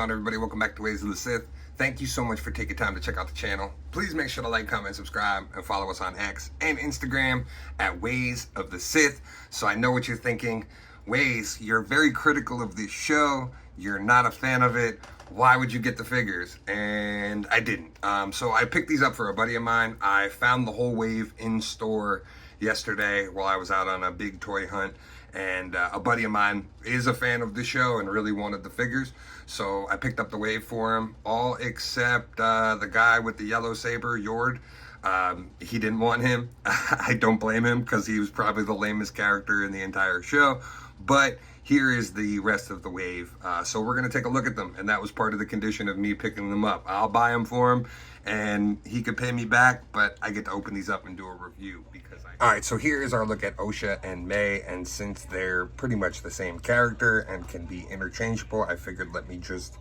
on, everybody? Welcome back to Ways of the Sith. Thank you so much for taking time to check out the channel. Please make sure to like, comment, subscribe, and follow us on X and Instagram at Ways of the Sith. So I know what you're thinking. Ways, you're very critical of this show. You're not a fan of it. Why would you get the figures? And I didn't. So I picked these up for a buddy of mine. I found the whole wave in store yesterday while I was out on a big toy hunt. And a buddy of mine is a fan of the show and really wanted the figures. So I picked up the wave for him, all except the guy with the yellow saber, Yord. He didn't want him. I don't blame him because he was probably the lamest character in the entire show. But here is the rest of the wave. So we're going to take a look at them. And that was part of the condition of me picking them up. I'll buy them for him and he could pay me back, but I get to open these up and do a review because I... All right, so here is our look at Osha and May. And since they're pretty much the same character and can be interchangeable, I figured let me just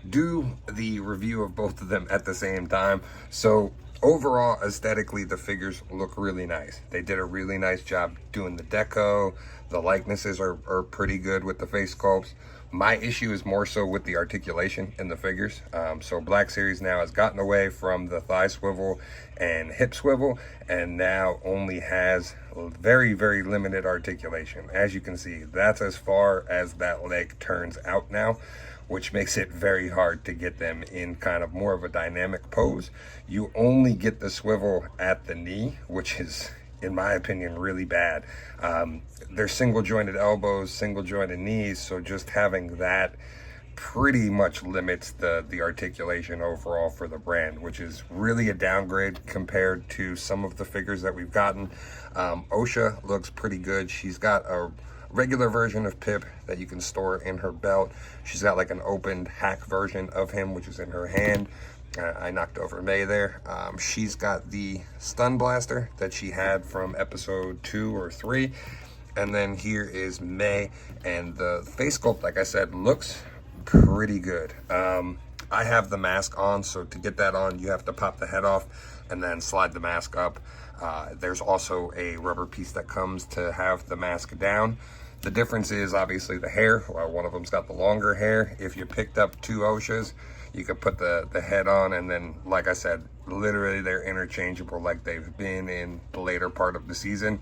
do the review of both of them at the same time. So overall, aesthetically, the figures look really nice. They did a really nice job doing the deco. The likenesses are pretty good with the face sculpts. My issue is more so with the articulation in the figures. So Black Series now has gotten away from the thigh swivel and hip swivel and now only has very, very limited articulation. As you can see, that's as far as that leg turns out now, which makes it very hard to get them in kind of more of a dynamic pose. You only get the swivel at the knee, which is, in my opinion, really bad. They're single jointed elbows, single jointed knees, so just having that pretty much limits the articulation overall for the brand, which is really a downgrade compared to some of the figures that we've gotten. Osha looks pretty good. She's got a regular version of Pip that you can store in her belt. She's got like an opened hack version of him, which is in her hand. I knocked over May there. She's got the stun blaster that she had from episode 2 or 3. And then here is May. And the face sculpt, like I said, looks pretty good. I have the mask on, so to get that on, you have to pop the head off and then slide the mask up. There's also a rubber piece that comes to have the mask down. The difference is obviously the hair. One of them's got the longer hair. If you picked up 2 Oshas, you could put the head on, and then, like I said, literally they're interchangeable like they've been in the later part of the season.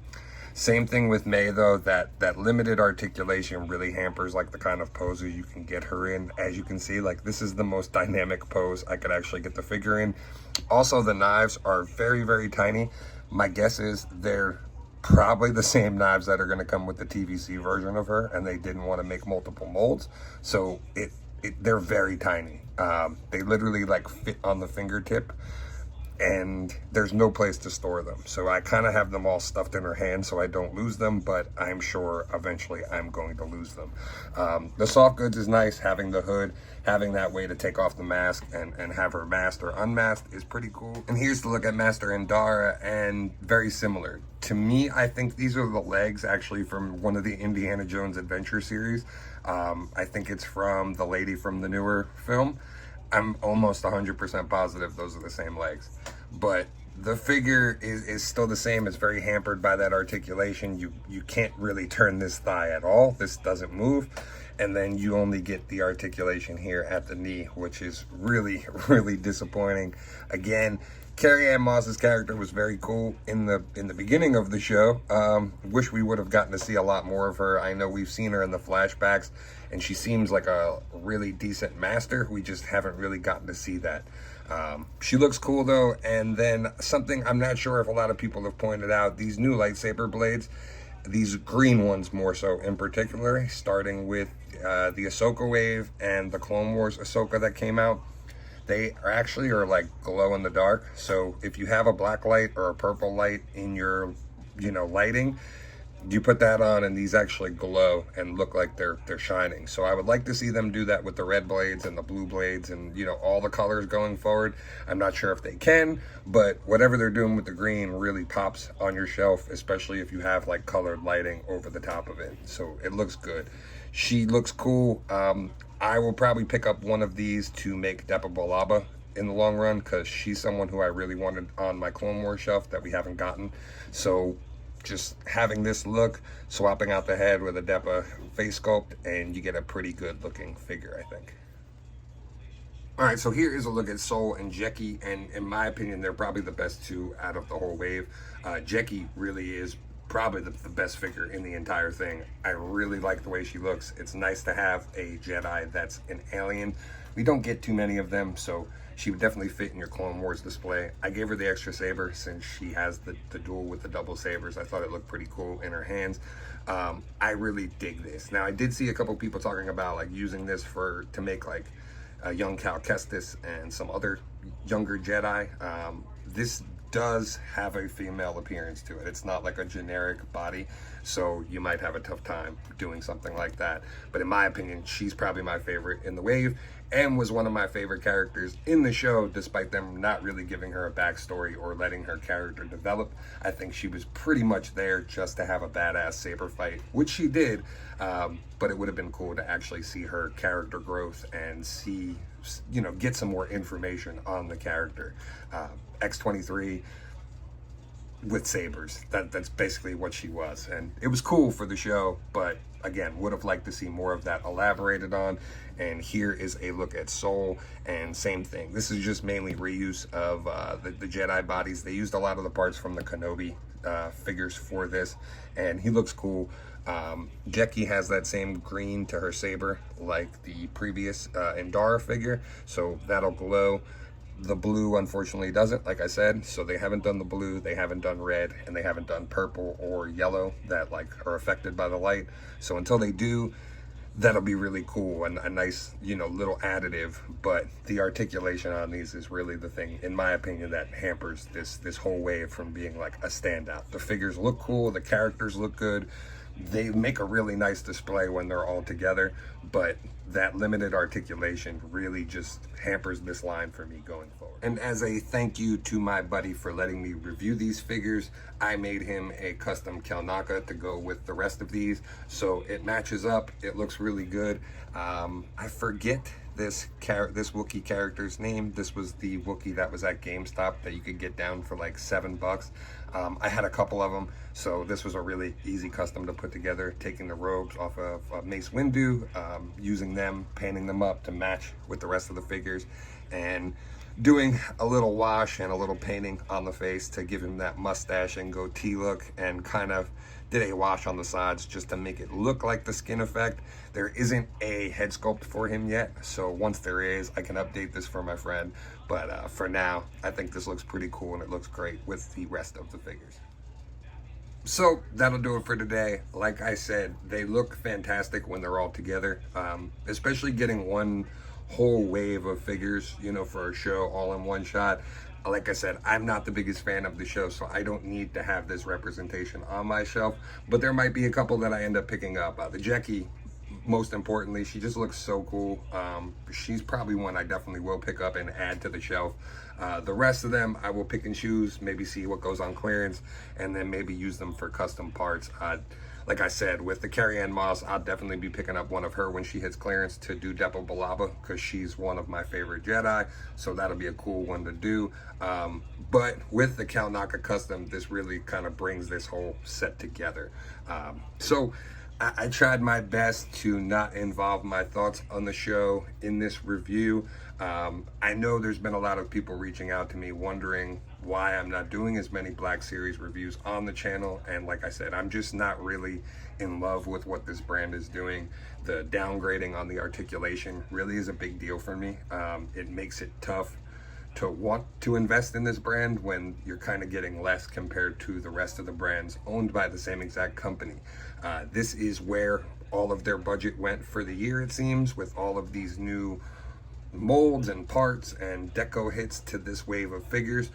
Same thing with May, though, that limited articulation really hampers like the kind of poses you can get her in. As you can see, like this is the most dynamic pose I could actually get the figure in. Also, the knives are very, very tiny. My guess is they're probably the same knives that are going to come with the TVC version of her, and they didn't want to make multiple molds, so they're very tiny. They literally like fit on the fingertip, and there's no place to store them. So I kind of have them all stuffed in her hand so I don't lose them, but I'm sure eventually I'm going to lose them. The soft goods is nice. Having the hood, having that way to take off the mask and have her masked or unmasked is pretty cool. And here's to look at Master Indara, and very similar. To me, I think these are the legs actually from one of the Indiana Jones Adventure series. I think it's from the lady from the newer film. I'm almost 100% positive those are the same legs. But the figure is still the same. It's very hampered by that articulation. You can't really turn this thigh at all. This doesn't move. And then you only get the articulation here at the knee, which is really, really disappointing. Again, Carrie-Anne Moss's character was very cool in the beginning of the show. Wish we would have gotten to see a lot more of her. I know we've seen her in the flashbacks, and she seems like a really decent master. We just haven't really gotten to see that. She looks cool though. And then something I'm not sure if a lot of people have pointed out, these new lightsaber blades, these green ones more so in particular, starting with the Ahsoka wave and the Clone Wars Ahsoka that came out. They are like glow in the dark. So if you have a black light or a purple light in your, lighting, you put that on and these actually glow and look like they're shining. So I would like to see them do that with the red blades and the blue blades and, all the colors going forward. I'm not sure if they can, but whatever they're doing with the green really pops on your shelf, especially if you have like colored lighting over the top of it. So it looks good. She looks cool. I will probably pick up one of these to make Depa Billaba in the long run, because she's someone who I really wanted on my Clone Wars shelf that we haven't gotten. So just having this look, swapping out the head with a Depa face sculpt, and you get a pretty good looking figure, I think. All right, so here is a look at Soul and Jecki, and in my opinion, they're probably the best two out of the whole wave. Jecki really is probably the best figure in the entire thing. I really like the way she looks. It's nice to have a Jedi that's an alien. We don't get too many of them, so she would definitely fit in your Clone Wars display. I gave her the extra saber since she has the duel with the double sabers. I thought it looked pretty cool in her hands. I really dig this. Now, I did see a couple people talking about like using this to make like a young Cal Kestis and some other younger Jedi. This does have a female appearance to it. It's not like a generic body, so you might have a tough time doing something like that. But in my opinion, she's probably my favorite in the wave and was one of my favorite characters in the show, despite them not really giving her a backstory or letting her character develop. I think she was pretty much there just to have a badass saber fight, which she did, but it would have been cool to actually see her character growth and see, you know, get some more information on the character. X-23 with sabers, that's basically what she was, and it was cool for the show, but again, would have liked to see more of that elaborated on. And here is a look at Soul, and same thing. This is just mainly reuse of the Jedi bodies. They used a lot of the parts from the Kenobi figures for this, and he looks cool. Jecki has that same green to her saber like the previous Indara figure, so that'll glow. The blue unfortunately doesn't, like I said, so they haven't done the blue, they haven't done red, and they haven't done purple or yellow that like are affected by the light. So until they do, that'll be really cool and a nice, you know, little additive. But the articulation on these is really the thing, in my opinion, that hampers this whole wave from being like a standout. The figures look cool, the characters look good, they make a really nice display when they're all together, but that limited articulation really just hampers this line for me going forward. And as a thank you to my buddy for letting me review these figures, I made him a custom Kelnacca to go with the rest of these, so it matches up. It looks really good. I forget this Wookiee character's name. This was the Wookiee that was at GameStop that you could get down for like $7. I had a couple of them, so this was a really easy custom to put together, taking the robes off of Mace Windu, using them, painting them up to match with the rest of the figures, and doing a little wash and a little painting on the face to give him that mustache and goatee look, and kind of did a wash on the sides just to make it look like the skin effect. There isn't a head sculpt for him yet, so once there is, I can update this for my friend. But for now, I think this looks pretty cool and it looks great with the rest of the figures. So that'll do it for today. Like I said, they look fantastic when they're all together, especially getting one whole wave of figures, you know, for a show all in one shot. Like I said, I'm not the biggest fan of the show, so I don't need to have this representation on my shelf, but there might be a couple that I end up picking up. The Jecki, most importantly, she just looks so cool. She's probably one I definitely will pick up and add to the shelf. The rest of them I will pick and choose, maybe see what goes on clearance, and then maybe use them for custom parts. Like I said, with the Carrie-Ann Moss, I'll definitely be picking up one of her when she hits clearance to do Depo Balaba, because she's one of my favorite Jedi, so that'll be a cool one to do. But with the Kelnacca custom, this really kind of brings this whole set together. So I tried my best to not involve my thoughts on the show in this review. I know there's been a lot of people reaching out to me wondering why I'm not doing as many Black Series reviews on the channel, and like I said, I'm just not really in love with what this brand is doing. The downgrading on the articulation really is a big deal for me. It makes it tough to want to invest in this brand when you're kind of getting less compared to the rest of the brands owned by the same exact company. This is where all of their budget went for the year, it seems, with all of these new molds and parts and deco hits to this wave of figures.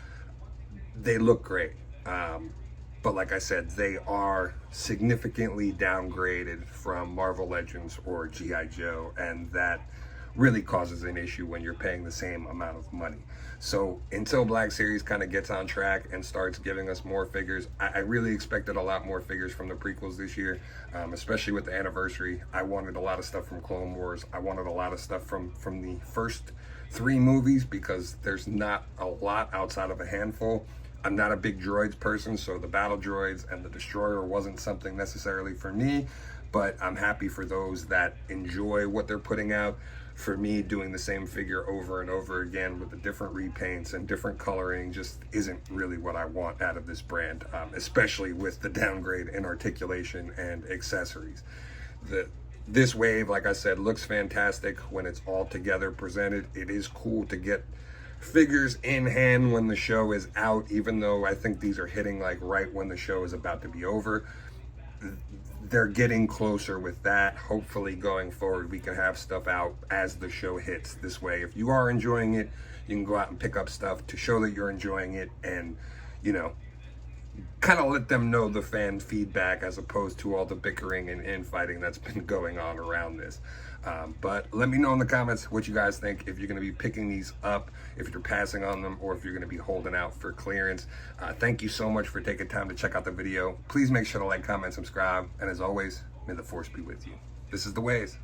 They look great, but like I said, they are significantly downgraded from Marvel Legends or G.I. Joe, and that really causes an issue when you're paying the same amount of money. So until Black Series kind of gets on track and starts giving us more figures, I really expected a lot more figures from the prequels this year, especially with the anniversary. I wanted a lot of stuff from Clone Wars. I wanted a lot of stuff from the first 3 movies, because there's not a lot outside of a handful. I'm not a big droids person, so the battle droids and the destroyer wasn't something necessarily for me, but I'm happy for those that enjoy what they're putting out. for me, doing the same figure over and over again with the different repaints and different coloring just isn't really what I want out of this brand, especially with the downgrade in articulation and accessories. This wave, like I said, looks fantastic when it's all together presented. It is cool to get figures in hand when the show is out, even though I think these are hitting like right when the show is about to be over. They're getting closer with that. Hopefully going forward we can have stuff out as the show hits. This way, if you are enjoying it, you can go out and pick up stuff to show that you're enjoying it, and you know, kind of let them know the fan feedback as opposed to all the bickering and infighting that's been going on around this. But let me know in the comments what you guys think, if you're going to be picking these up, if you're passing on them, or if you're going to be holding out for clearance. Thank you so much for taking time to check out the video. Please make sure to like, comment, subscribe, and as always, may the force be with you. This is The Ways.